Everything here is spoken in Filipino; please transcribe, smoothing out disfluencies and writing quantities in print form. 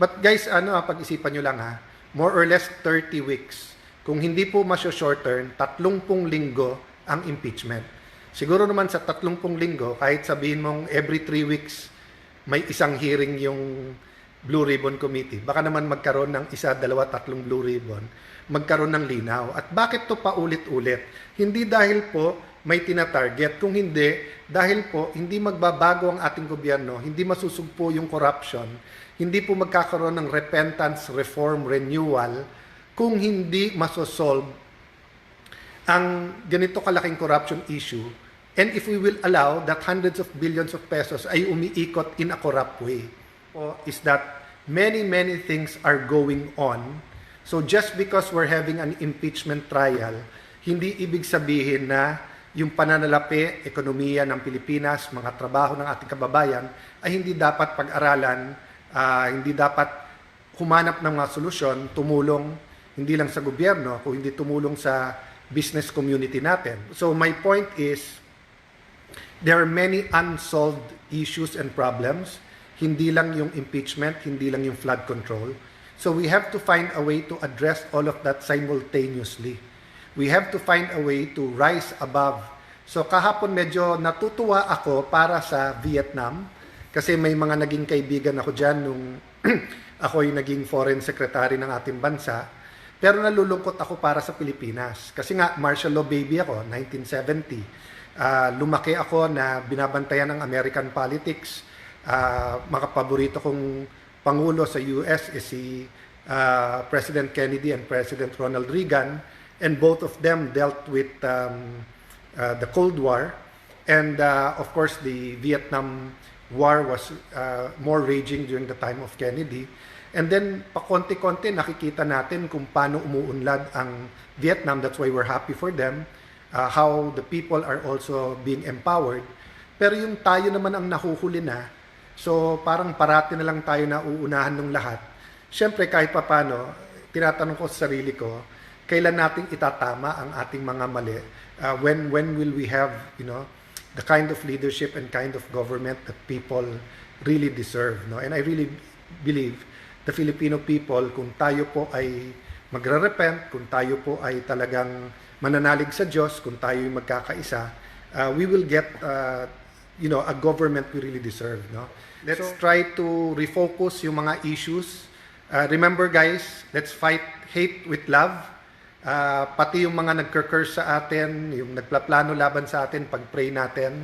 But guys, pag-isipan nyo lang ha, more or less 30 weeks. Kung hindi po short-term, 30 linggo ang impeachment. Siguro naman sa 30 linggo, kahit sabihin mong every 3 weeks, may isang hearing yung Blue Ribbon Committee. Baka naman magkaroon ng 1, 2, 3 Blue Ribbon, magkaroon ng linaw. At bakit to paulit-ulit? Hindi dahil po may tina-target. Kung hindi, dahil po hindi magbabago ang ating gobyerno, hindi masusugpo yung corruption, hindi po magkakaroon ng repentance, reform, renewal, kung hindi masosolve ang ganito kalaking corruption issue. And if we will allow that hundreds of billions of pesos ay umiikot in a corrupt way, is that many things are going on. So just because we're having an impeachment trial, hindi ibig sabihin na yung pananalapi, ekonomiya ng Pilipinas, mga trabaho ng ating kababayan, ay hindi dapat pag-aralan, hindi dapat humanap ng mga solusyon, tumulong hindi lang sa gobyerno, kung hindi tumulong sa business community natin. So my point is, there are many unsolved issues and problems. Hindi lang yung impeachment, hindi lang yung flood control. So we have to find a way to address all of that simultaneously. We have to find a way to rise above. So kahapon medyo natutuwa ako para sa Vietnam kasi may mga naging kaibigan ako dyan nung ako'y naging foreign secretary ng ating bansa. Pero nalulungkot ako para sa Pilipinas. Kasi nga, martial law baby ako, 1970. Lumaki ako na binabantayan ng American politics. Mga paborito kong pangulo sa US is si President Kennedy and President Ronald Reagan. And both of them dealt with the Cold War. And of course, the Vietnam War was more raging during the time of Kennedy. And then, pakonti-konti, nakikita natin kung paano umuunlad ang Vietnam. That's why we're happy for them. How the people are also being empowered. Pero yung tayo naman ang nahuhuli na, so parang parati na lang tayo na uunahan ng lahat. Siyempre, kahit papano, tinatanong ko sa sarili ko, kailan nating itatama ang ating mga mali? When will we have, the kind of leadership and kind of government that people really deserve? And I really believe the Filipino people, kung tayo po ay magre-repent, kung tayo po ay talagang mananalig sa Diyos, kung tayo ay magkakaisa, we will get a government we really deserve. Let's try to refocus yung mga issues. Remember guys, let's fight hate with love. Pati yung mga nagka-curse sa atin, yung nagplaplano laban sa atin, pag-pray natin.